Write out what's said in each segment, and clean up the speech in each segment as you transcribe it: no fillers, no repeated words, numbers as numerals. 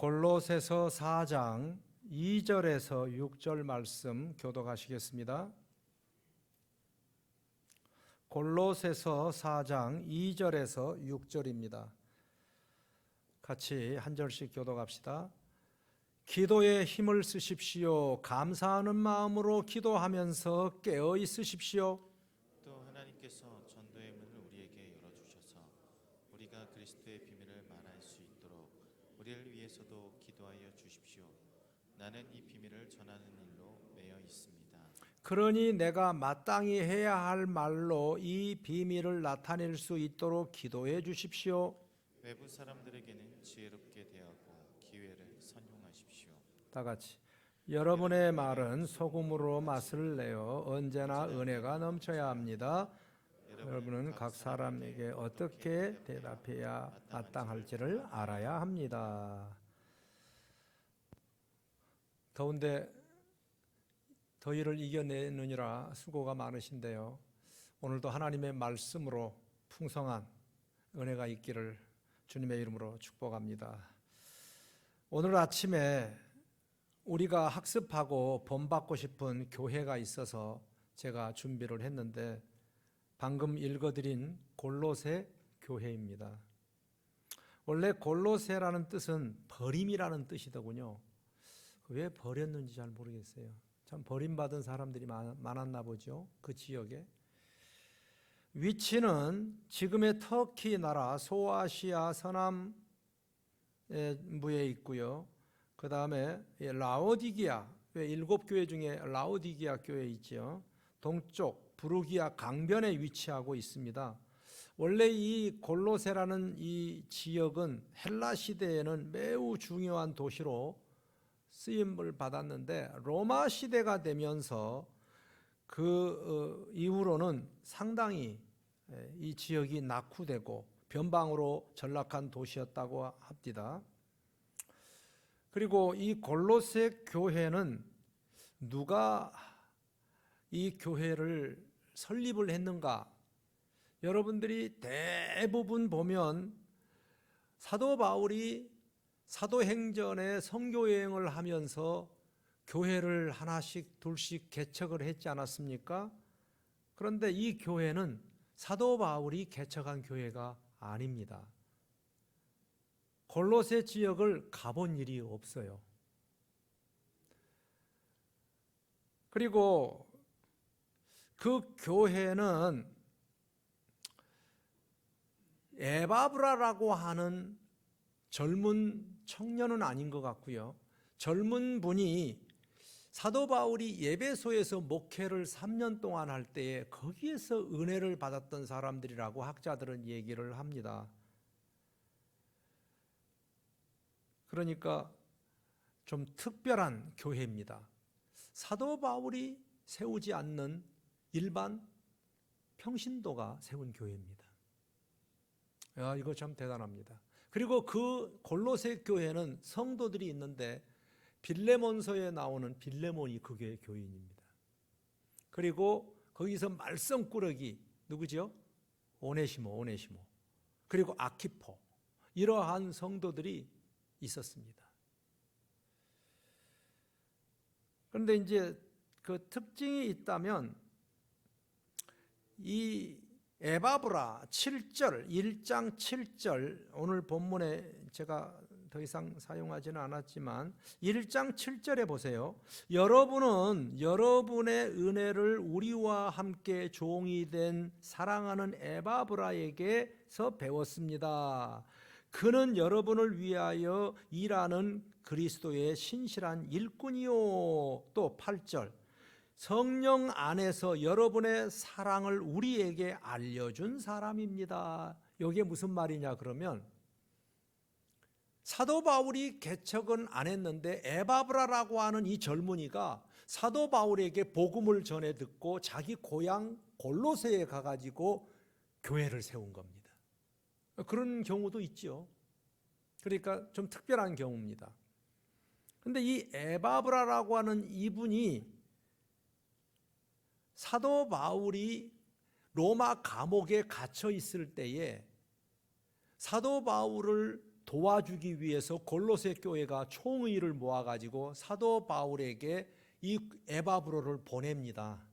골로새서 4장 2절에서 6절 말씀 교독하시겠습니다. 골로새서 4장 2절에서 6절입니다. 같이 한 절씩 교독합시다. 기도에 힘을 쓰십시오. 감사하는 마음으로 기도하면서 깨어 있으십시오. 또 하나님께서 전도의 문을 우리에게 열어주셔서 우리가 그리스도의 비밀을 말할 수 있도록 우리를 위해서도 기도하여 주십시오. 나는 이 비밀을 전하는 일로 매여 있습니다. 그러니 내가 마땅히 해야 할 말로 이 비밀을 나타낼 수 있도록 기도해 주십시오. 외부 사람들에게는 지혜롭게 대하고 기회를 선용하십시오. 다 같이. 여러분의 말은 소금으로 맛을 내어 언제나 은혜가 넘쳐야 합니다. 여러분은 각 사람에게 어떻게 대답해야 마땅할지를 알아야 합니다. 더운데 더위를 이겨내느니라 수고가 많으신데요. 오늘도 하나님의 말씀으로 풍성한 은혜가 있기를 주님의 이름으로 축복합니다. 오늘 아침에 우리가 학습하고 본받고 싶은 교회가 있어서 제가 준비를 했는데 방금 읽어드린 골로새 교회입니다. 원래 골로새라는 뜻은 버림이라는 뜻이더군요. 왜 버렸는지 잘 모르겠어요. 참 버림받은 사람들이 많았나 보죠. 그 지역에. 위치는 지금의 터키 나라 소아시아 서남부에 있고요. 그 다음에 라오디기아, 7교회 중에 라오디기아 교회 있죠. 동쪽 부르기아 강변에 위치하고 있습니다. 원래 이 골로새라는 이 지역은 헬라 시대에는 매우 중요한 도시로 쓰임을 받았는데 로마 시대가 되면서 그 이후로는 상당히 이 지역이 낙후되고 변방으로 전락한 도시였다고 합니다. 그리고 이 골로새 교회는 누가 이 교회를 설립을 했는가? 여러분들이 대부분 보면 사도 바울이 사도행전에 선교여행을 하면서 교회를 하나씩 둘씩 개척을 했지 않았습니까? 그런데 이 교회는 사도 바울이 개척한 교회가 아닙니다. 골로새 지역을 가본 일이 없어요. 그리고 그 교회는 에바브라라고 하는 젊은 청년은 아닌 것 같고요. 젊은 분이 사도 바울이 에베소에서 목회를 3년 동안 할 때에 거기에서 은혜를 받았던 사람들이라고 학자들은 얘기를 합니다. 그러니까 좀 특별한 교회입니다. 사도 바울이 세우지 않는 일반 평신도가 세운 교회입니다. 이거 참 대단합니다. 그리고 그 골로새 교회는 성도들이 있는데 빌레몬서에 나오는 빌레몬이 그 교회 교인입니다. 그리고 거기서 말썽꾸러기 누구죠? 오네시모. 그리고 아키포, 이러한 성도들이 있었습니다. 그런데 이제 그 특징이 있다면 이 에바브라 7절, 1장 7절, 오늘 본문에 제가 더 이상 사용하지는 않았지만 1장 7절에 보세요. 여러분은 여러분의 은혜를 우리와 함께 종이 된 사랑하는 에바브라에게서 배웠습니다. 그는 여러분을 위하여 일하는 그리스도의 신실한 일꾼이요. 또 8절, 성령 안에서 여러분의 사랑을 우리에게 알려준 사람입니다. 이게 무슨 말이냐 그러면 사도 바울이 개척은 안 했는데 에바브라라고 하는 이 젊은이가 사도 바울에게 복음을 전해 듣고 자기 고향 골로새에 가가지고 교회를 세운 겁니다. 그런 경우도 있죠. 그러니까 좀 특별한 경우입니다. 그런데 이 에바브라라고 하는 이분이 사도 바울이 로마 감옥에 갇혀 있을 때에 사도 바울을 도와주기 위해서 골로새 교회가 총의를 모아가지고 사도 바울에게 이 에바브로를 보냅니다.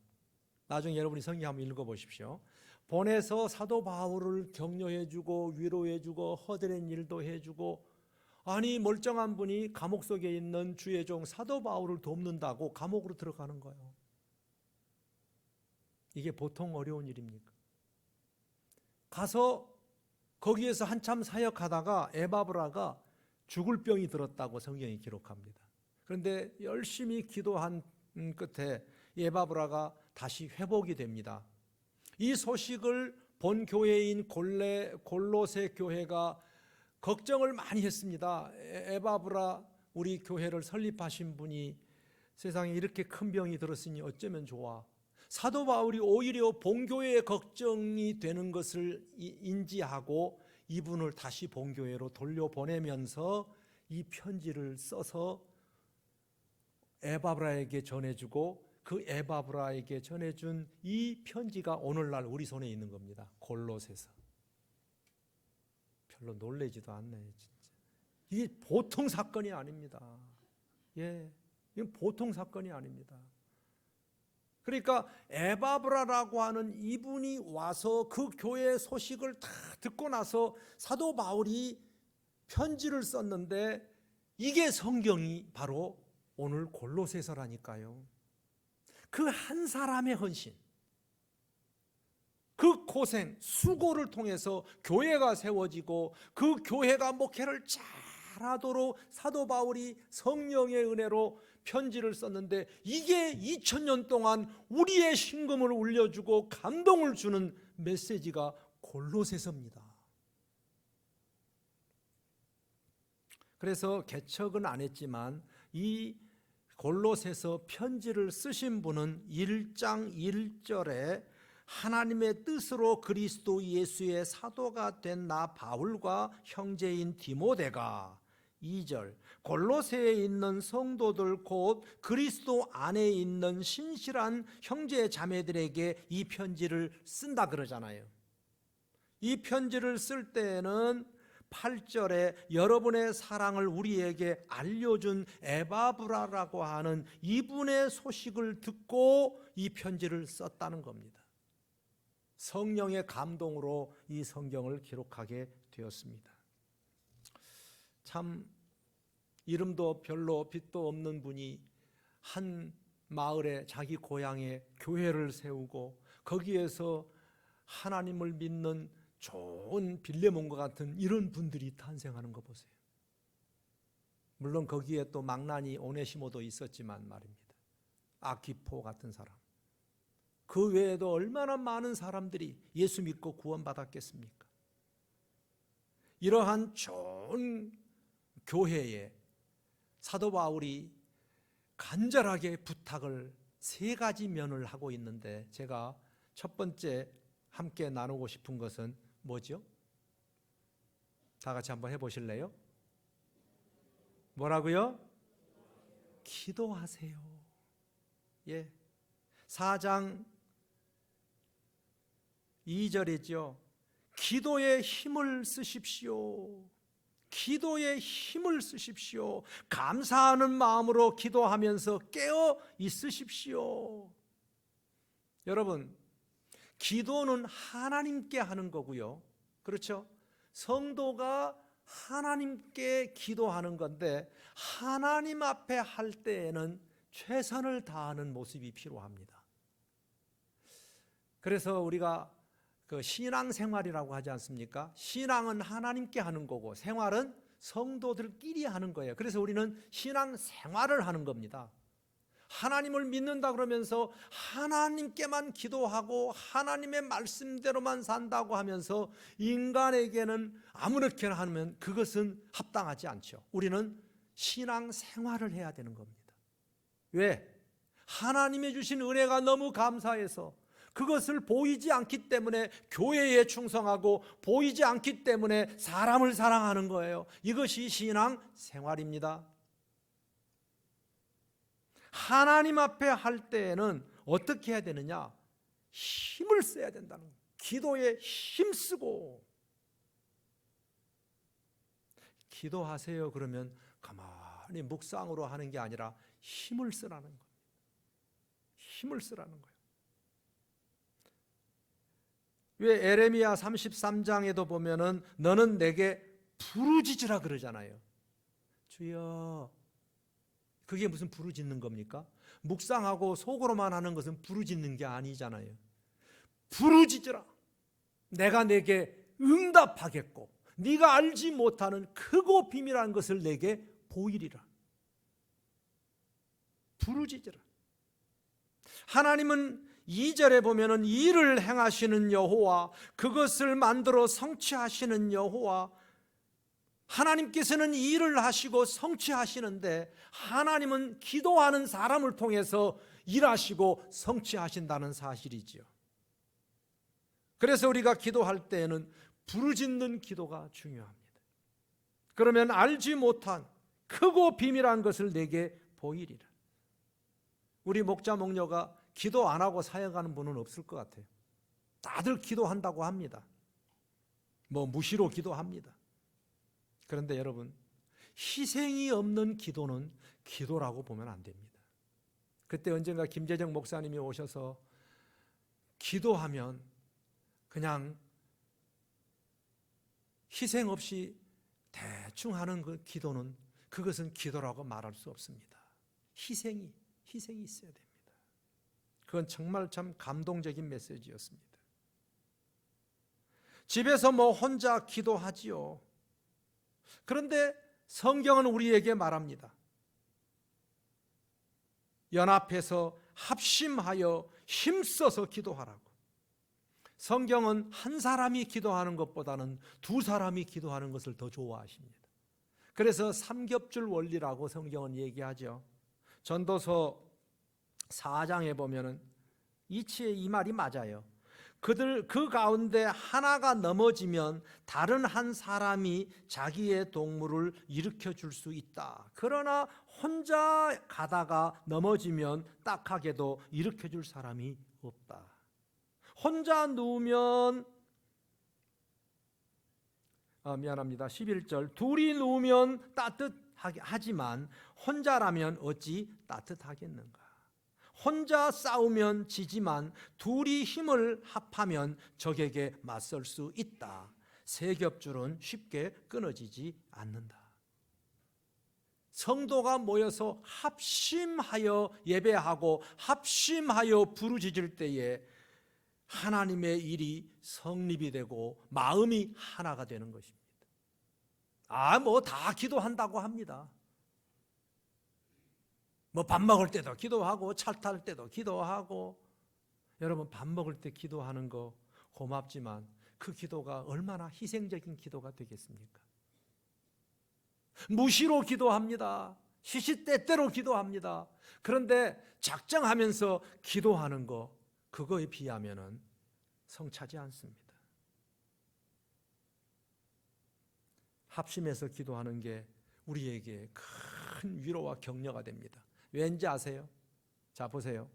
나중에 여러분이 성경 한번 읽어보십시오. 보내서 사도 바울을 격려해주고 위로해주고 허드렛 일도 해주고, 아니 멀쩡한 분이 감옥 속에 있는 주의 종 사도 바울을 돕는다고 감옥으로 들어가는 거예요. 이게 보통 어려운 일입니까? 가서 거기에서 한참 사역하다가 에바브라가 죽을 병이 들었다고 성경이 기록합니다. 그런데 열심히 기도한 끝에 에바브라가 다시 회복이 됩니다. 이 소식을 본 교회인 골로새 교회가 걱정을 많이 했습니다. 에바브라 우리 교회를 설립하신 분이 세상에 이렇게 큰 병이 들었으니 어쩌면 좋아. 사도 바울이 오히려 본교회에 걱정이 되는 것을 인지하고 이분을 다시 본교회로 돌려보내면서 이 편지를 써서 에바브라에게 전해주고, 그 에바브라에게 전해준 이 편지가 오늘날 우리 손에 있는 겁니다. 골로새서. 별로 놀라지도 않네요, 진짜. 이게 보통 사건이 아닙니다. 예, 이건 보통 사건이 아닙니다. 그러니까 에바브라라고 하는 이분이 와서 그 교회의 소식을 다 듣고 나서 사도 바울이 편지를 썼는데, 이게 성경이 바로 오늘 골로새서라니까요. 그 한 사람의 헌신, 그 고생, 수고를 통해서 교회가 세워지고, 그 교회가 목회를 잘하도록 사도 바울이 성령의 은혜로 편지를 썼는데, 이게 2000년 동안 우리의 심금을 울려주고 감동을 주는 메시지가 골로새서입니다. 그래서 개척은 안 했지만 이 골로새서 편지를 쓰신 분은 1장 1절에 하나님의 뜻으로 그리스도 예수의 사도가 된 나 바울과 형제인 디모데가, 2절 골로새에 있는 성도들 곧 그리스도 안에 있는 신실한 형제 자매들에게 이 편지를 쓴다 그러잖아요. 이 편지를 쓸 때에는 8절에 여러분의 사랑을 우리에게 알려준 에바브라라고 하는 이분의 소식을 듣고 이 편지를 썼다는 겁니다. 성령의 감동으로 이 성경을 기록하게 되었습니다. 참 이름도 별로 빛도 없는 분이 한 마을에, 자기 고향에 교회를 세우고 거기에서 하나님을 믿는 좋은 빌레몬과 같은 이런 분들이 탄생하는 거 보세요. 물론 거기에 또 망나니 오네시모도 있었지만 말입니다. 아키포 같은 사람. 그 외에도 얼마나 많은 사람들이 예수 믿고 구원받았겠습니까? 이러한 좋은 교회에 사도 바울이 간절하게 부탁을 3가지 면을 하고 있는데, 제가 첫 번째 함께 나누고 싶은 것은 뭐죠? 다 같이 한번 해보실래요? 뭐라고요? 기도하세요. 예, 4장 2절이죠. 기도에 힘을 쓰십시오. 기도에 힘을 쓰십시오. 감사하는 마음으로 기도하면서 깨어 있으십시오. 여러분, 기도는 하나님께 하는 거고요. 그렇죠? 성도가 하나님께 기도하는 건데, 하나님 앞에 할 때에는 최선을 다하는 모습이 필요합니다. 그래서 우리가 그 신앙생활이라고 하지 않습니까? 신앙은 하나님께 하는 거고 생활은 성도들끼리 하는 거예요. 그래서 우리는 신앙생활을 하는 겁니다. 하나님을 믿는다 그러면서 하나님께만 기도하고 하나님의 말씀대로만 산다고 하면서 인간에게는 아무렇게나 하면 그것은 합당하지 않죠. 우리는 신앙생활을 해야 되는 겁니다. 왜? 하나님이 주신 은혜가 너무 감사해서 그것을 보이지 않기 때문에 교회에 충성하고 보이지 않기 때문에 사람을 사랑하는 거예요. 이것이 신앙생활입니다. 하나님 앞에 할 때에는 어떻게 해야 되느냐? 힘을 써야 된다는 거예요. 기도에 힘쓰고, 기도하세요 그러면 가만히 묵상으로 하는 게 아니라 힘을 쓰라는 겁니다. 힘을 쓰라는 거예요. 왜 에레미야 33장에도 보면은 너는 내게 부르짖으라 그러잖아요. 주여. 그게 무슨 부르짖는 겁니까? 묵상하고 속으로만 하는 것은 부르짖는 게 아니잖아요. 부르짖으라. 내가 내게 응답하겠고 네가 알지 못하는 크고 비밀한 것을 내게 보이리라. 부르짖으라. 하나님은 2절에 보면은 일을 행하시는 여호와, 그것을 만들어 성취하시는 여호와, 하나님께서는 일을 하시고 성취하시는데 하나님은 기도하는 사람을 통해서 일하시고 성취하신다는 사실이지요. 그래서 우리가 기도할 때에는 부르짖는 기도가 중요합니다. 그러면 알지 못한 크고 비밀한 것을 내게 보이리라. 우리 목자 목녀가 기도 안 하고 사역하는 분은 없을 것 같아요. 다들 기도한다고 합니다. 무시로 기도합니다. 그런데 여러분, 희생이 없는 기도는 기도라고 보면 안 됩니다. 그때 언젠가 김재정 목사님이 오셔서 기도하면 그냥 희생 없이 대충 하는 그 기도는 그것은 기도라고 말할 수 없습니다. 희생이 있어야 됩니다. 그건 정말 참 감동적인 메시지였습니다. 집에서 혼자 기도하지요. 그런데 성경은 우리에게 말합니다. 연합해서 합심하여 힘써서 기도하라고. 성경은 한 사람이 기도하는 것보다는 두 사람이 기도하는 것을 더 좋아하십니다. 그래서 삼겹줄 원리라고 성경은 얘기하죠. 전도서 4장에 보면은 이치에 이 말이 맞아요. 그 가운데 하나가 넘어지면 다른 한 사람이 자기의 동물을 일으켜 줄 수 있다. 그러나 혼자 가다가 넘어지면 딱하게도 일으켜 줄 사람이 없다. 혼자 누우면 11절 둘이 누우면 따뜻하게 하지만 혼자라면 어찌 따뜻하겠는가. 혼자 싸우면 지지만 둘이 힘을 합하면 적에게 맞설 수 있다. 세 겹줄은 쉽게 끊어지지 않는다. 성도가 모여서 합심하여 예배하고 합심하여 부르짖을 때에 하나님의 일이 성립이 되고 마음이 하나가 되는 것입니다. 다 기도한다고 합니다. 밥 먹을 때도 기도하고 차 탈 때도 기도하고. 여러분, 밥 먹을 때 기도하는 거 고맙지만 그 기도가 얼마나 희생적인 기도가 되겠습니까? 무시로 기도합니다. 시시때때로 기도합니다. 그런데 작정하면서 기도하는 거, 그거에 비하면은 성차지 않습니다. 합심해서 기도하는 게 우리에게 큰 위로와 격려가 됩니다. 왠지 아세요? 자, 보세요.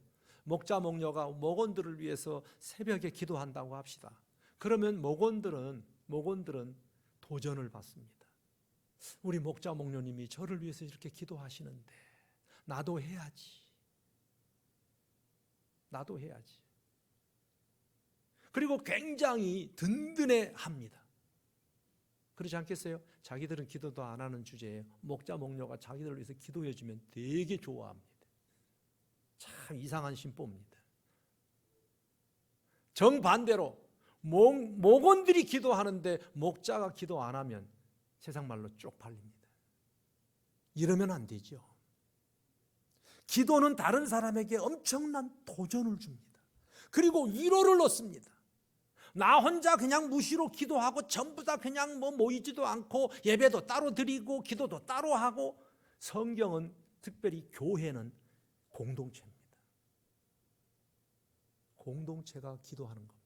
목자 목녀가 목원들을 위해서 새벽에 기도한다고 합시다. 그러면 목원들은 도전을 받습니다. 우리 목자 목녀님이 저를 위해서 이렇게 기도하시는데 나도 해야지. 그리고 굉장히 든든해합니다. 그렇지 않겠어요? 자기들은 기도도 안 하는 주제에 목자 목녀가 자기들을 위해서 기도해 주면 되게 좋아합니다. 참 이상한 신보입니다. 정반대로 목원들이 기도하는데 목자가 기도 안 하면 세상 말로 쪽팔립니다. 이러면 안 되죠. 기도는 다른 사람에게 엄청난 도전을 줍니다. 그리고 위로를 얻습니다. 나 혼자 그냥 무시로 기도하고 전부 다 그냥 모이지도 않고 예배도 따로 드리고 기도도 따로 하고. 성경은 특별히 교회는 공동체입니다. 공동체가 기도하는 겁니다.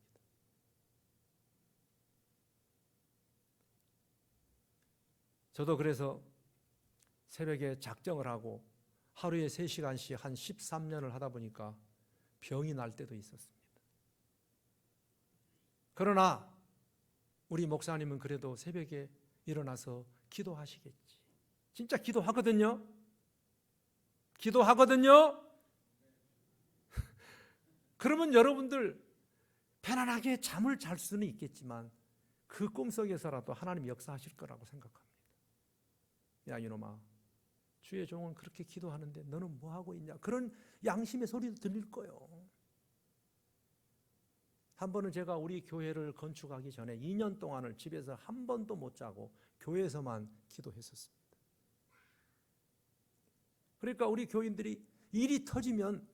저도 그래서 새벽에 작정을 하고 하루에 3시간씩 한 13년을 하다 보니까 병이 날 때도 있었습니다. 그러나 우리 목사님은 그래도 새벽에 일어나서 기도하시겠지. 진짜 기도하거든요. 기도하거든요. 그러면 여러분들 편안하게 잠을 잘 수는 있겠지만 그 꿈속에서라도 하나님이 역사하실 거라고 생각합니다. 야 이놈아, 주의 종은 그렇게 기도하는데 너는 뭐하고 있냐, 그런 양심의 소리도 들릴 거예요. 한 번은 제가 우리 교회를 건축하기 전에 2년 동안을 집에서 한 번도 못 자고 교회에서만 기도했었습니다. 그러니까 우리 교인들이 일이 터지면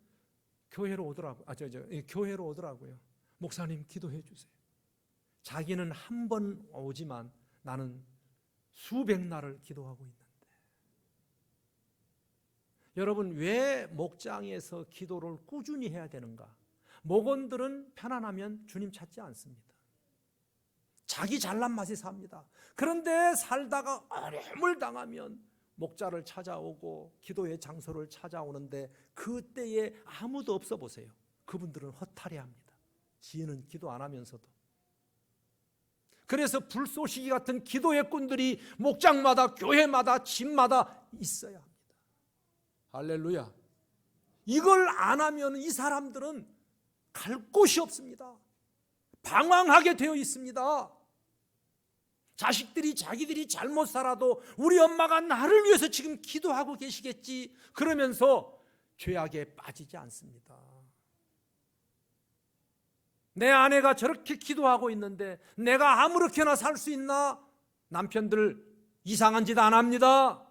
교회로 오더라고요. 목사님 기도해 주세요. 자기는 한 번 오지만 나는 수백 날을 기도하고 있는데. 여러분, 왜 목장에서 기도를 꾸준히 해야 되는가? 목원들은 편안하면 주님 찾지 않습니다. 자기 잘난 맛에 삽니다. 그런데 살다가 어려움을 당하면 목자를 찾아오고 기도의 장소를 찾아오는데 그때에 아무도 없어 보세요. 그분들은 허탈해합니다. 지혜는 기도 안 하면서도. 그래서 불쏘시개 같은 기도의 꾼들이 목장마다 교회마다 집마다 있어야 합니다. 할렐루야. 이걸 안 하면 이 사람들은 갈 곳이 없습니다. 방황하게 되어 있습니다. 자식들이 자기들이 잘못 살아도 우리 엄마가 나를 위해서 지금 기도하고 계시겠지 그러면서 죄악에 빠지지 않습니다. 내 아내가 저렇게 기도하고 있는데 내가 아무렇게나 살 수 있나? 남편들 이상한 짓 안 합니다.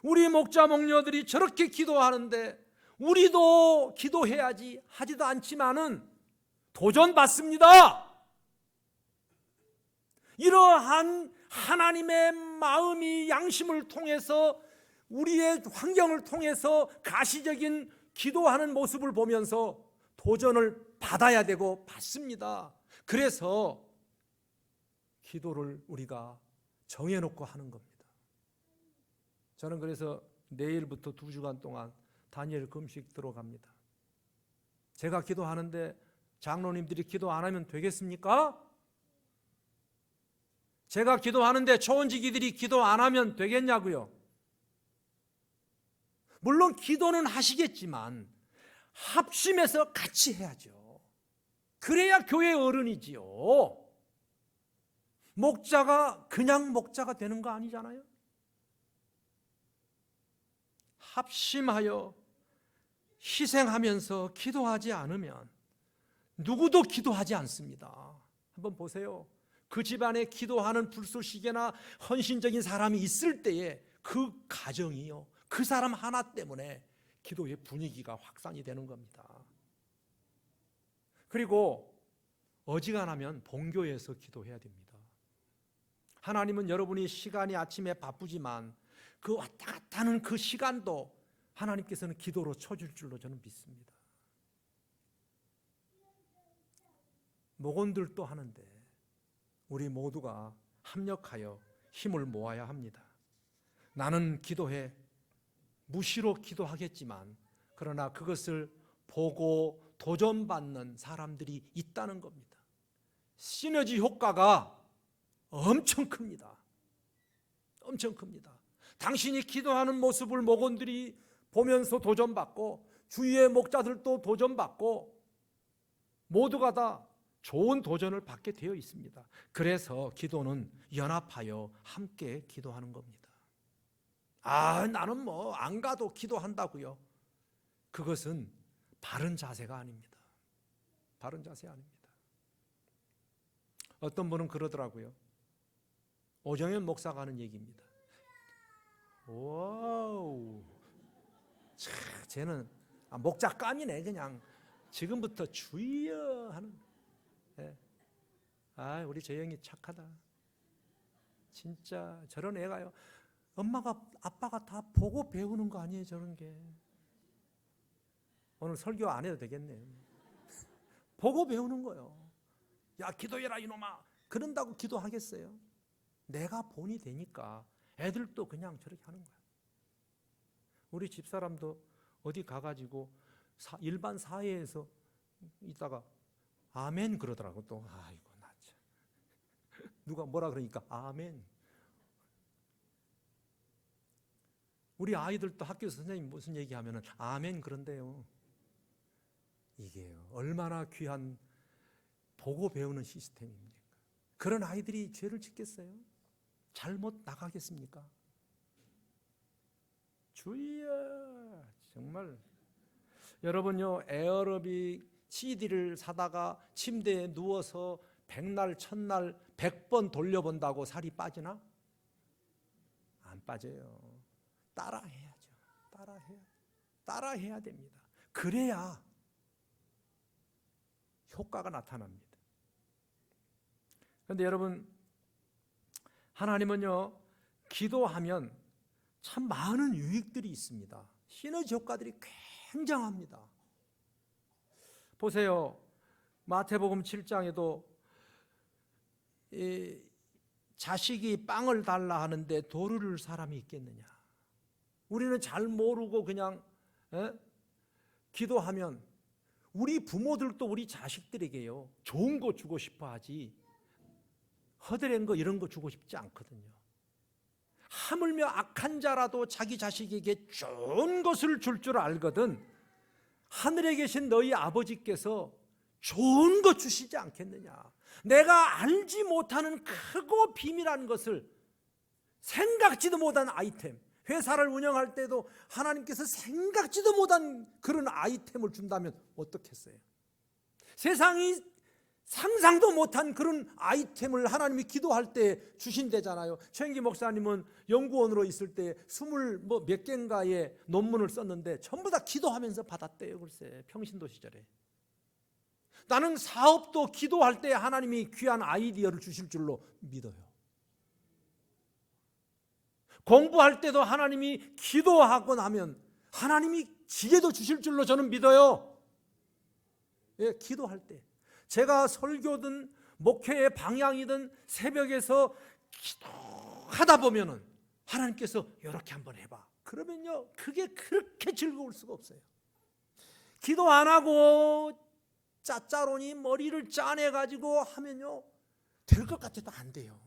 우리 목자 목녀들이 저렇게 기도하는데 우리도 기도해야지 하지도 않지만은 도전받습니다. 이러한 하나님의 마음이 양심을 통해서 우리의 환경을 통해서 가시적인 기도하는 모습을 보면서 도전을 받아야 되고 받습니다. 그래서 기도를 우리가 정해놓고 하는 겁니다. 저는 그래서 내일부터 2주간 동안 다니엘 금식 들어갑니다. 제가 기도하는데 장로님들이 기도 안 하면 되겠습니까? 제가 기도하는데 초원지기들이 기도 안 하면 되겠냐고요? 물론 기도는 하시겠지만 합심해서 같이 해야죠. 그래야 교회 어른이지요. 목자가 그냥 목자가 되는 거 아니잖아요. 합심하여 희생하면서 기도하지 않으면 누구도 기도하지 않습니다. 한번 보세요. 그 집안에 기도하는 불쏘시개나 헌신적인 사람이 있을 때에 그 가정이요, 그 사람 하나 때문에 기도의 분위기가 확산이 되는 겁니다. 그리고 어지간하면 본교에서 기도해야 됩니다. 하나님은 여러분이 시간이 아침에 바쁘지만 그 왔다 갔다 하는 그 시간도 하나님께서는 기도로 쳐줄 줄로 저는 믿습니다. 목원들도 하는데 우리 모두가 합력하여 힘을 모아야 합니다. 나는 기도해 무시로 기도하겠지만 그러나 그것을 보고 도전받는 사람들이 있다는 겁니다. 시너지 효과가 엄청 큽니다. 엄청 큽니다. 당신이 기도하는 모습을 목원들이 보면서 도전받고 주위의 목자들도 도전받고 모두가 다 좋은 도전을 받게 되어 있습니다. 그래서 기도는 연합하여 함께 기도하는 겁니다. 나는 뭐 안 가도 기도한다고요? 그것은 바른 자세가 아닙니다. 바른 자세 아닙니다. 어떤 분은 그러더라고요. 오정현 목사가 하는 얘기입니다. 와우, 쟤는 목자 깜이네. 그냥 지금부터 주여 하는. 네. 우리 저 형이 착하다. 진짜 저런 애가요. 엄마가 아빠가 다 보고 배우는 거 아니에요, 저런 게. 오늘 설교 안 해도 되겠네요. 보고 배우는 거예요. 야, 기도해라 이놈아. 그런다고 기도하겠어요? 내가 본이 되니까 애들도 그냥 저렇게 하는 거야. 우리 집사람도 어디 가가지고 일반 사회에서 있다가 아멘 그러더라고. 또 아이고 나 참. 누가 뭐라 그러니까 아멘. 우리 아이들도 학교에서 선생님 무슨 얘기하면은 아멘 그런데요. 이게 얼마나 귀한 보고 배우는 시스템입니까? 그런 아이들이 죄를 짓겠어요? 잘못 나가겠습니까? 주의야. 정말 여러분요, 에어로빅 CD를 사다가 침대에 누워서 100날 1000날 100번 돌려본다고 살이 빠지나? 안 빠져요. 따라해야죠. 따라해야 됩니다. 그래야 효과가 나타납니다. 그런데 여러분, 하나님은요, 기도하면 참 많은 유익들이 있습니다. 시너지 효과들이 굉장합니다. 보세요. 마태복음 7장에도 자식이 빵을 달라 하는데 돌을 줄 사람이 있겠느냐. 우리는 잘 모르고 그냥 기도하면 우리 부모들도 우리 자식들에게요, 좋은 거 주고 싶어 하지 허드렛 거 이런 거 주고 싶지 않거든요. 하물며 악한 자라도 자기 자식에게 좋은 것을 줄 줄 알거든 하늘에 계신 너희 아버지께서 좋은 것 주시지 않겠느냐. 내가 알지 못하는 크고 비밀한 것을, 생각지도 못한 아이템, 회사를 운영할 때도 하나님께서 생각지도 못한 그런 아이템을 준다면 어떻겠어요? 세상이 상상도 못한 그런 아이템을 하나님이 기도할 때 주신대잖아요. 최영기 목사님은 연구원으로 있을 때 20몇 개인가의 논문을 썼는데 전부 다 기도하면서 받았대요. 글쎄, 평신도 시절에. 나는 사업도 기도할 때 하나님이 귀한 아이디어를 주실 줄로 믿어요. 공부할 때도 하나님이 기도하고 나면 하나님이 지혜도 주실 줄로 저는 믿어요. 예, 기도할 때. 제가 설교든 목회의 방향이든 새벽에서 기도하다 보면은 하나님께서 이렇게 한번 해봐. 그러면요, 그게 그렇게 즐거울 수가 없어요. 기도 안 하고 짜짜로니 머리를 짜내가지고 하면요, 될 것 같아도 안 돼요.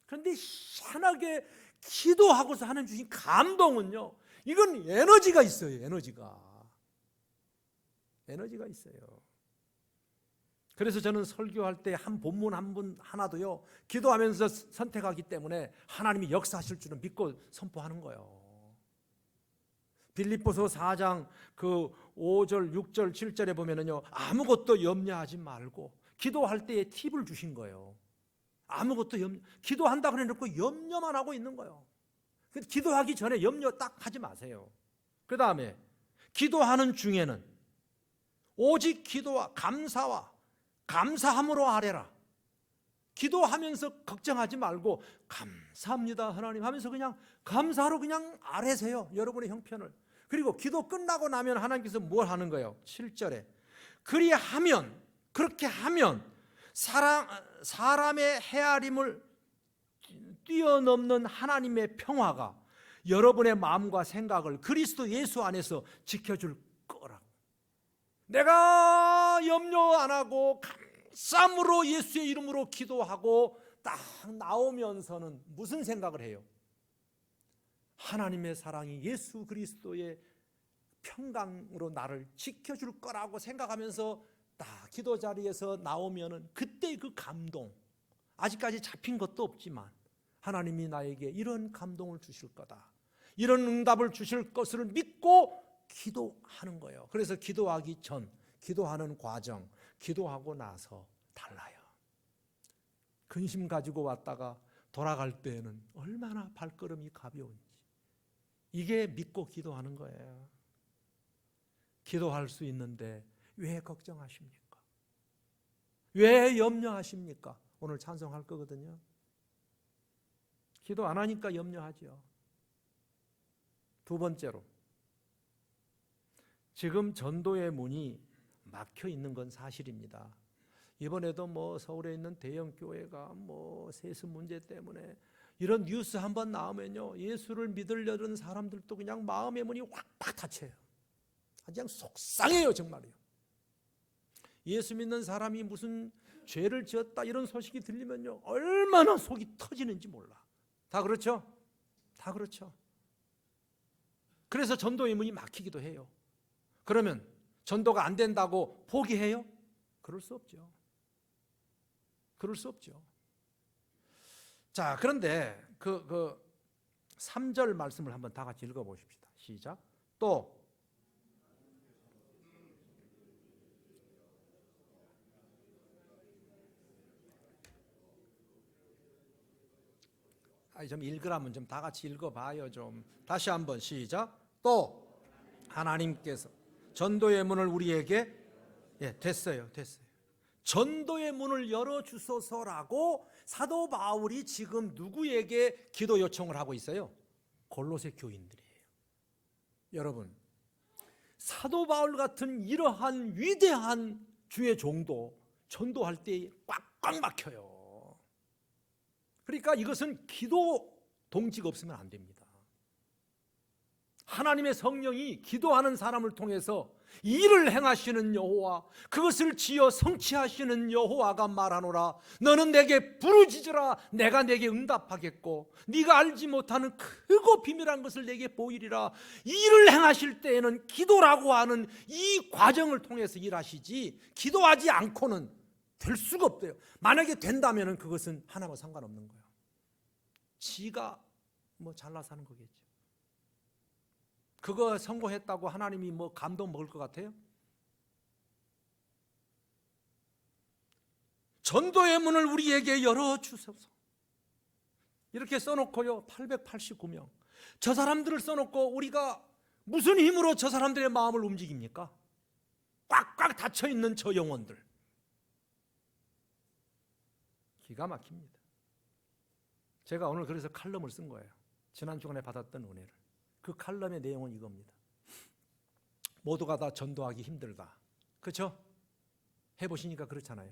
그런데 희한하게 기도하고서 하는 주신 감동은요, 이건 에너지가 있어요. 에너지가 있어요. 그래서 저는 설교할 때 한 본문 한 분 하나도요, 기도하면서 선택하기 때문에 하나님이 역사하실 줄은 믿고 선포하는 거예요. 빌립보서 4장 그 5절, 6절, 7절에 보면은요, 아무것도 염려하지 말고 기도할 때에 팁을 주신 거예요. 아무것도 기도한다 그래 놓고 염려만 하고 있는 거예요. 기도하기 전에 염려 딱 하지 마세요. 그 다음에 기도하는 중에는 오직 기도와 감사함으로 아뢰라. 기도하면서 걱정하지 말고 감사합니다 하나님 하면서 그냥 감사로 그냥 아뢰세요. 여러분의 형편을. 그리고 기도 끝나고 나면 하나님께서 뭘 하는 거예요? 7절에 그렇게 하면 사람의 헤아림을 뛰어넘는 하나님의 평화가 여러분의 마음과 생각을 그리스도 예수 안에서 지켜줄 거라고. 내가 염려 안 하고 감사함으로 예수의 이름으로 기도하고 딱 나오면서는 무슨 생각을 해요? 하나님의 사랑이 예수 그리스도의 평강으로 나를 지켜줄 거라고 생각하면서 딱 기도 자리에서 나오면은 그때 그 감동, 아직까지 잡힌 것도 없지만 하나님이 나에게 이런 감동을 주실 거다, 이런 응답을 주실 것을 믿고 기도하는 거예요. 그래서 기도하기 전, 기도하는 과정, 기도하고 나서 달라요. 근심 가지고 왔다가 돌아갈 때에는 얼마나 발걸음이 가벼운지. 이게 믿고 기도하는 거예요. 기도할 수 있는데 왜 걱정하십니까? 왜 염려하십니까? 오늘 찬송할 거거든요. 기도 안 하니까 염려하죠. 두 번째로, 지금 전도의 문이 막혀 있는 건 사실입니다. 이번에도 서울에 있는 대형 교회가 세습 문제 때문에 이런 뉴스 한번 나오면요, 예수를 믿으려는 사람들도 그냥 마음의 문이 확 닫혀요. 그냥 속상해요, 정말요. 예수 믿는 사람이 무슨 죄를 지었다 이런 소식이 들리면요 얼마나 속이 터지는지 몰라. 다 그렇죠? 다 그렇죠. 그래서 전도의 문이 막히기도 해요. 그러면 전도가 안 된다고 포기해요? 그럴 수 없죠. 그럴 수 없죠. 자, 그런데 그 3절 말씀을 한번 다 같이 읽어보십시다. 시작. 또 좀 읽으라면 좀 다 같이 읽어봐요. 좀 다시 한번 시작. 또 하나님께서 전도의 문을 우리에게 됐어요. 전도의 문을 열어주소서라고 사도 바울이 지금 누구에게 기도 요청을 하고 있어요? 골로새 교인들이에요. 여러분, 사도 바울 같은 이러한 위대한 주의 종도 전도할 때 꽉꽉 막혀요. 그러니까 이것은 기도 동지가 없으면 안 됩니다. 하나님의 성령이 기도하는 사람을 통해서 일을 행하시는 여호와, 그것을 지어 성취하시는 여호와가 말하노라. 너는 내게 부르짖으라. 내가 내게 응답하겠고 네가 알지 못하는 크고 비밀한 것을 내게 보이리라. 일을 행하실 때에는 기도라고 하는 이 과정을 통해서 일하시지 기도하지 않고는 될 수가 없대요. 만약에 된다면 그것은 하나와 상관없는 거예요. 지가 잘나서 하는 거겠죠. 그거 성공했다고 하나님이 감동 먹을 것 같아요? 전도의 문을 우리에게 열어주소서. 이렇게 써놓고요 889명 저 사람들을 써놓고 우리가 무슨 힘으로 저 사람들의 마음을 움직입니까? 꽉꽉 닫혀있는 저 영혼들. 기가 막힙니다. 제가 오늘 그래서 칼럼을 쓴 거예요. 지난 주간에 받았던 은혜를. 그 칼럼의 내용은 이겁니다. 모두가 다 전도하기 힘들다. 그렇죠? 해보시니까 그렇잖아요.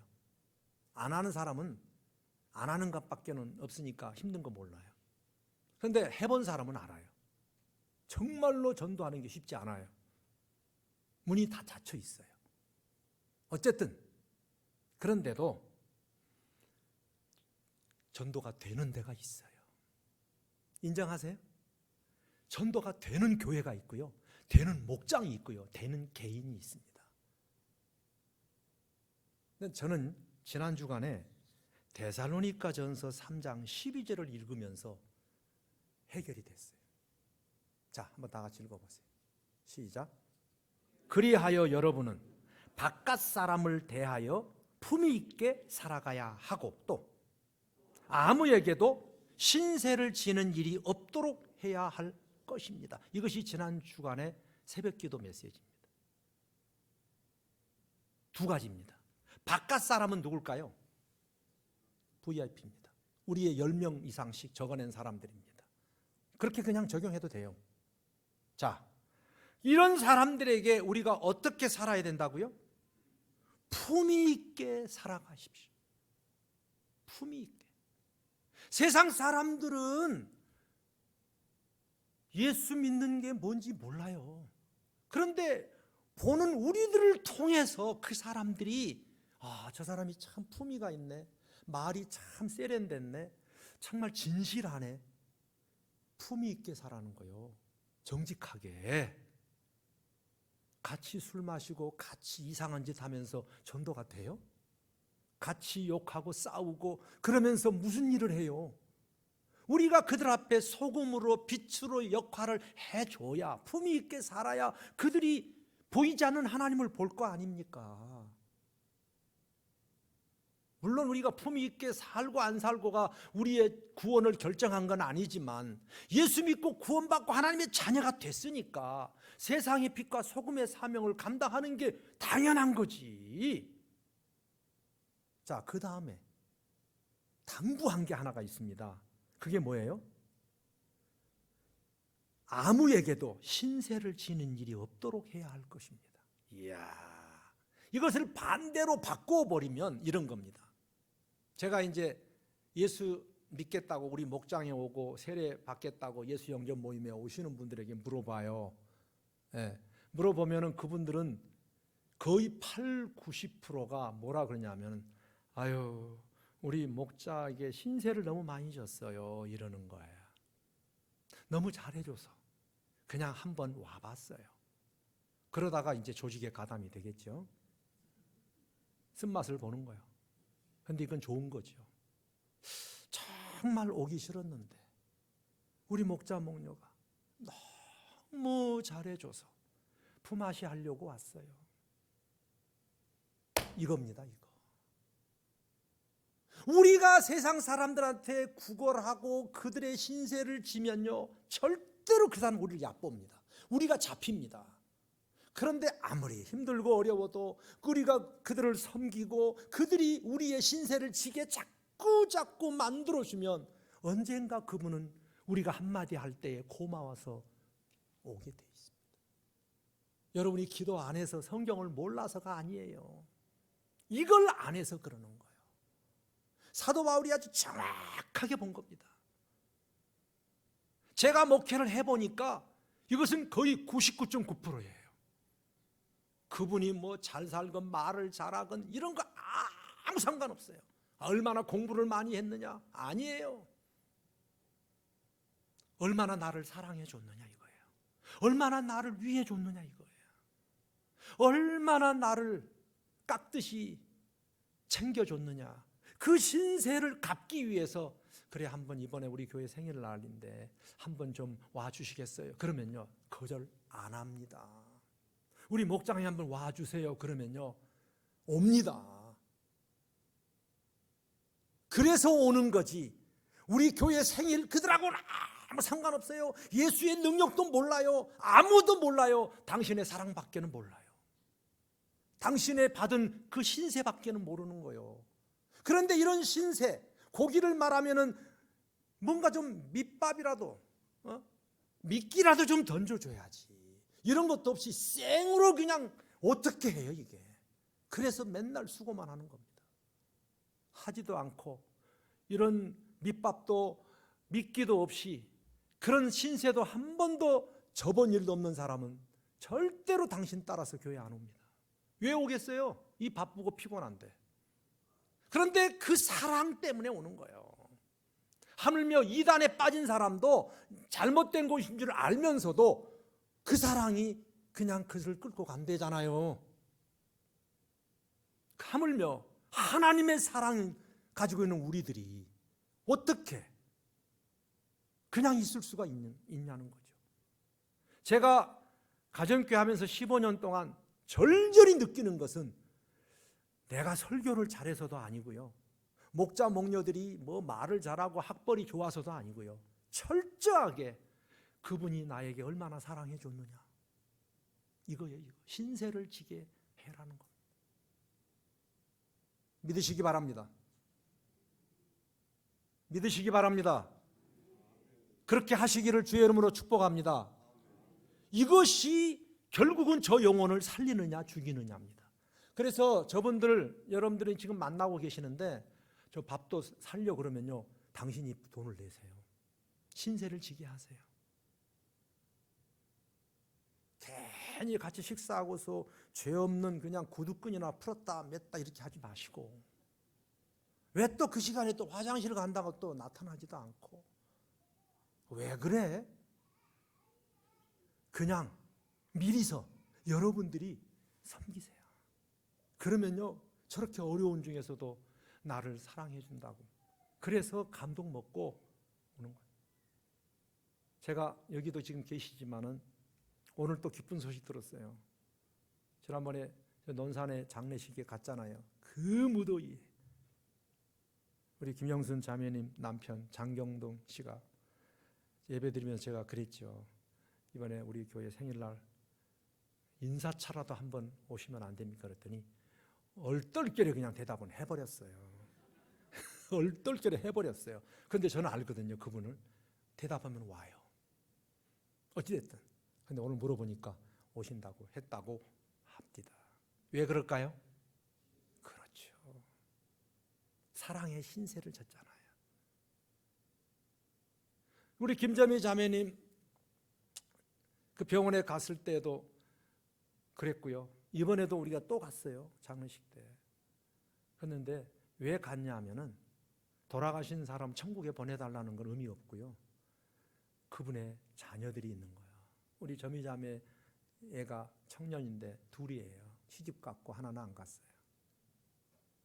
안 하는 사람은 안 하는 것밖에는 없으니까 힘든 거 몰라요. 그런데 해본 사람은 알아요. 정말로 전도하는 게 쉽지 않아요. 문이 다 닫혀 있어요. 어쨌든 그런데도 전도가 되는 데가 있어요. 인정하세요? 전도가 되는 교회가 있고요, 되는 목장이 있고요, 되는 개인이 있습니다. 저는 지난 주간에 데살로니가전서 3장 12절을 읽으면서 해결이 됐어요. 자, 한번 다 같이 읽어보세요. 시작. 그리하여 여러분은 바깥 사람을 대하여 품위 있게 살아가야 하고 또 아무에게도 신세를 지는 일이 없도록 해야 할 것입니다. 이것이 지난 주간의 새벽기도 메시지입니다. 두 가지입니다. 바깥 사람은 누굴까요? VIP입니다. 우리의 10명 이상씩 적어낸 사람들입니다. 그렇게 그냥 적용해도 돼요. 자, 이런 사람들에게 우리가 어떻게 살아야 된다고요? 품위 있게 살아가십시오. 품위 있게. 세상 사람들은 예수 믿는 게 뭔지 몰라요. 그런데 보는 우리들을 통해서 그 사람들이 저 사람이 참 품위가 있네, 말이 참 세련됐네, 정말 진실하네, 품위 있게 살아가는 거요. 정직하게. 같이 술 마시고 같이 이상한 짓 하면서 전도가 돼요? 같이 욕하고 싸우고 그러면서 무슨 일을 해요? 우리가 그들 앞에 소금으로 빛으로 역할을 해줘야, 품위 있게 살아야 그들이 보이지 않는 하나님을 볼 거 아닙니까? 물론 우리가 품위 있게 살고 안 살고가 우리의 구원을 결정한 건 아니지만 예수 믿고 구원받고 하나님의 자녀가 됐으니까 세상의 빛과 소금의 사명을 감당하는 게 당연한 거지. 자, 그 다음에 당부한 게 하나가 있습니다. 그게 뭐예요? 아무에게도 신세를 지는 일이 없도록 해야 할 것입니다. 이야, 이것을 반대로 바꿔버리면 이런 겁니다. 제가 이제 예수 믿겠다고 우리 목장에 오고 세례 받겠다고 예수 영접 모임에 오시는 분들에게 물어봐요. 물어보면은 그분들은 거의 80, 90%가 뭐라 그러냐면 아유, 우리 목자에게 신세를 너무 많이 졌어요. 이러는 거예요. 너무 잘해줘서 그냥 한번 와봤어요. 그러다가 이제 조직에 가담이 되겠죠. 쓴맛을 보는 거예요. 근데 이건 좋은 거죠. 정말 오기 싫었는데 우리 목자 목녀가 너무 잘해줘서 품앗이 하려고 왔어요. 이겁니다, 이거. 우리가 세상 사람들한테 구걸하고 그들의 신세를 지면요, 절대로 그 사람 우리를 얕봅니다. 우리가 잡힙니다. 그런데 아무리 힘들고 어려워도 우리가 그들을 섬기고 그들이 우리의 신세를 지게 자꾸 만들어주면 언젠가 그분은 우리가 한마디 할 때에 고마워서 오게 돼 있습니다. 여러분이 기도 안 해서 성경을 몰라서가 아니에요. 이걸 안 해서 그러는 거예요. 사도 바울이 아주 정확하게 본 겁니다. 제가 목회를 해보니까 이것은 거의 99.9%예요. 그분이 뭐 잘 살건 말을 잘하건 이런 거 아무 상관없어요. 얼마나 공부를 많이 했느냐? 아니에요. 얼마나 나를 사랑해 줬느냐 이거예요. 얼마나 나를 위해 줬느냐 이거예요. 얼마나 나를 깍듯이 챙겨줬느냐. 그 신세를 갚기 위해서 그래 한번 이번에 우리 교회 생일날인데 한번 좀 와주시겠어요? 그러면요 거절 안 합니다. 우리 목장에 한번 와주세요. 그러면요 옵니다. 그래서 오는 거지. 우리 교회 생일 그들하고는 아무 상관없어요. 예수의 능력도 몰라요. 아무도 몰라요. 당신의 사랑밖에는 몰라요. 당신의 받은 그 신세밖에는 모르는 거예요. 그런데 이런 신세, 고기를 말하면은 뭔가 좀 밑밥이라도, 미끼라도 좀 던져줘야지. 이런 것도 없이 생으로 그냥 어떻게 해요 이게. 그래서 맨날 수고만 하는 겁니다. 하지도 않고 이런 밑밥도 미끼도 없이 그런 신세도 한 번도 져본 일도 없는 사람은 절대로 당신 따라서 교회 안 옵니다. 왜 오겠어요? 이 바쁘고 피곤한데. 그런데 그 사랑 때문에 오는 거예요. 하물며 이단에 빠진 사람도 잘못된 것인 줄 알면서도 그 사랑이 그냥 그를 끌고 간대잖아요. 하물며 하나님의 사랑을 가지고 있는 우리들이 어떻게 그냥 있을 수가 있냐는 거죠. 제가 가정교회 하면서 15년 동안 절절히 느끼는 것은 내가 설교를 잘해서도 아니고요. 목자 목녀들이 뭐 말을 잘하고 학벌이 좋아서도 아니고요. 철저하게 그분이 나에게 얼마나 사랑해 줬느냐. 이거예요. 이거. 신세를 지게 해라는 겁니다. 믿으시기 바랍니다. 믿으시기 바랍니다. 그렇게 하시기를 주의 이름으로 축복합니다. 이것이 결국은 저 영혼을 살리느냐 죽이느냐입니다. 그래서 저분들 여러분들이 지금 만나고 계시는데 저 밥도 살려 그러면요 당신이 돈을 내세요. 신세를 지게 하세요. 괜히 같이 식사하고서 죄 없는 그냥 구두끈이나 풀었다 맸다 이렇게 하지 마시고 왜 또 그 시간에 또 화장실 간다고 또 나타나지도 않고 왜 그래? 그냥 미리서 여러분들이 섬기세요. 그러면요 저렇게 어려운 중에서도 나를 사랑해 준다고. 그래서 감동 먹고 오는 거예요. 제가 여기도 지금 계시지만은 오늘 또 기쁜 소식 들었어요. 지난번에 논산에 장례식에 갔잖아요. 그 무더위 우리 김영순 자매님 남편 장경동 씨가 예배드리면서 제가 그랬죠. 이번에 우리 교회 생일날 인사차라도 한번 오시면 안 됩니까? 그랬더니 얼떨결에 그냥 대답은 해버렸어요. 얼떨결에 해버렸어요. 그런데 저는 알거든요. 그분을 대답하면 와요. 어찌됐든. 근데 오늘 물어보니까 오신다고 했다고 합니다. 왜 그럴까요? 그렇죠. 사랑의 신세를 졌잖아요. 우리 김자미 자매님 그 병원에 갔을 때도 그랬고요. 이번에도 우리가 또 갔어요. 장례식 때. 그런데 왜 갔냐 하면은 돌아가신 사람 천국에 보내달라는 건 의미 없고요. 그분의 자녀들이 있는 거예요. 우리 점이자매 애가 청년인데 둘이에요. 시집 갔고 하나는 안 갔어요.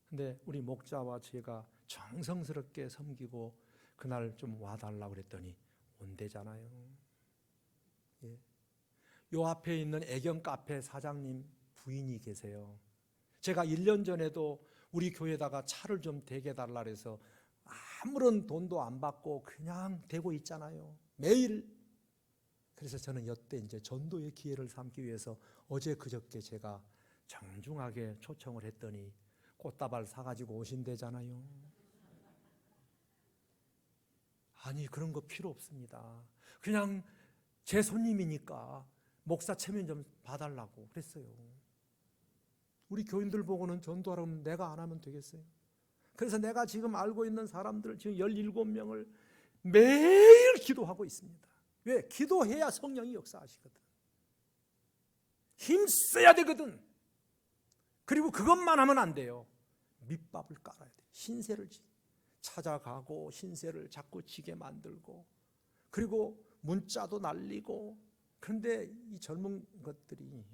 근데 우리 목자와 제가 정성스럽게 섬기고 그날 좀 와달라고 그랬더니 온대잖아요. 예. 요 앞에 있는 애경 카페 사장님 부인이 계세요. 제가 1년 전에도 우리 교회에다가 차를 좀 대게 달라 그래서 아무런 돈도 안 받고 그냥 대고 있잖아요. 매일. 그래서 저는 여태 이제 전도의 기회를 삼기 위해서 어제 그저께 제가 정중하게 초청을 했더니 꽃다발 사가지고 오신대잖아요. 아니 그런 거 필요 없습니다. 그냥 제 손님이니까 목사 체면 좀 봐달라고 그랬어요. 우리 교인들 보고는 전도하라면 내가 안 하면 되겠어요? 그래서 내가 지금 알고 있는 사람들 지금 17명을 매일 기도하고 있습니다. 왜? 기도해야 성령이 역사하시거든. 힘써야 되거든. 그리고 그것만 하면 안 돼요. 밑밥을 깔아야 돼. 신세를 찾아가고 신세를 자꾸 지게 만들고 그리고 문자도 날리고. 그런데 이 젊은 것들이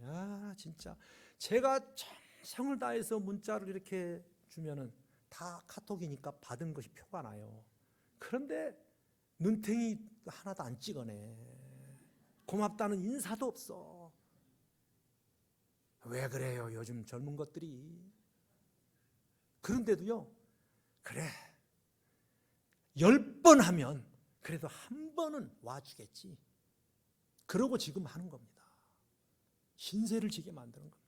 진짜 제가 정성을 다해서 문자를 이렇게 주면은 다 카톡이니까 받은 것이 표가 나요. 그런데 눈탱이 하나도 안 찍어내. 고맙다는 인사도 없어. 왜 그래요 요즘 젊은 것들이. 그런데도요, 그래 10번 하면 그래도 한 번은 와주겠지. 그러고 지금 하는 겁니다. 신세를 지게 만드는 겁니다.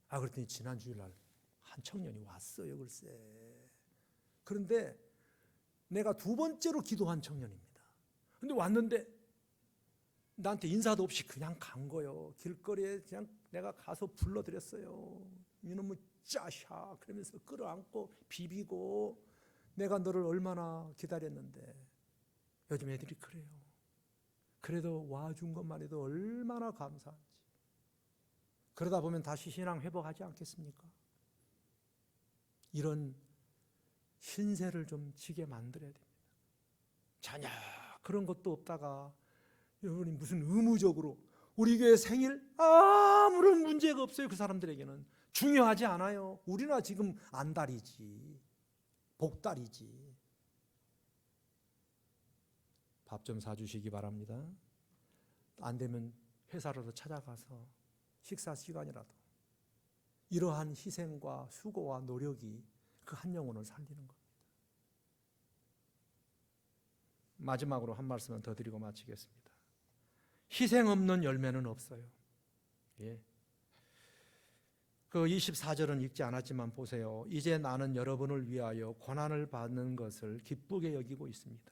그랬더니 지난 주일날 한 청년이 왔어요. 글쎄. 그런데 내가 두 번째로 기도한 청년입니다. 근데 왔는데 나한테 인사도 없이 그냥 간 거예요. 길거리에 그냥 내가 가서 불러드렸어요. 이놈의 짜샤 그러면서 끌어안고 비비고 내가 너를 얼마나 기다렸는데. 요즘 애들이 그래요. 그래도 와준 것만 해도 얼마나 감사한지. 그러다 보면 다시 신앙 회복하지 않겠습니까? 이런 신세를 좀 지게 만들어야 됩니다. 전혀 그런 것도 없다가 여러분이 무슨 의무적으로 우리 교회 생일 아무런 문제가 없어요. 그 사람들에게는 중요하지 않아요. 우리나 지금 안달이지 복달이지. 밥 좀 사주시기 바랍니다. 안 되면 회사라도 찾아가서 식사 시간이라도. 이러한 희생과 수고와 노력이 그 한 영혼을 살리는 겁니다. 마지막으로 한 말씀은 더 드리고 마치겠습니다. 희생 없는 열매는 없어요. 예. 그 24절은 읽지 않았지만 보세요. 이제 나는 여러분을 위하여 고난을 받는 것을 기쁘게 여기고 있습니다.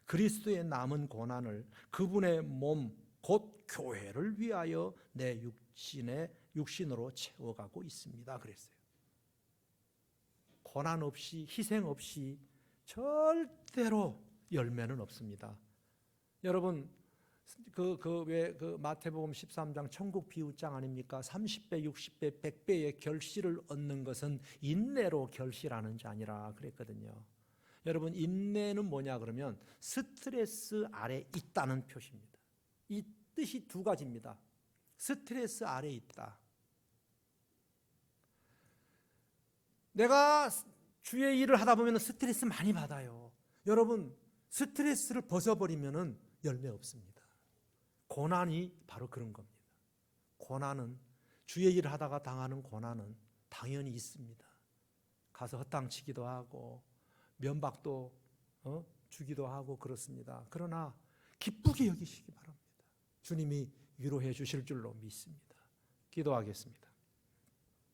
그리스도의 남은 고난을 그분의 몸, 곧 교회를 위하여 내 육신으로 채워가고 있습니다. 그랬어요. 고난 없이 희생 없이 절대로 열매는 없습니다. 여러분 그 마태복음 13장 천국 비유장 아닙니까? 30배, 60배, 100배의 결실을 얻는 것은 인내로 결실하는 자 아니라 그랬거든요. 여러분 인내는 뭐냐 그러면 스트레스 아래 있다는 표시입니다. 이 뜻이 두 가지입니다. 스트레스 아래 있다. 내가 주의 일을 하다 보면 스트레스 많이 받아요. 여러분 스트레스를 벗어버리면 열매 없습니다. 고난이 바로 그런 겁니다. 고난은 주의 일을 하다가 당하는 고난은 당연히 있습니다. 가서 헛당치기도 하고 면박도 주기도 하고 그렇습니다. 그러나 기쁘게 여기시기 바랍니다. 주님이 위로해 주실 줄로 믿습니다. 기도하겠습니다.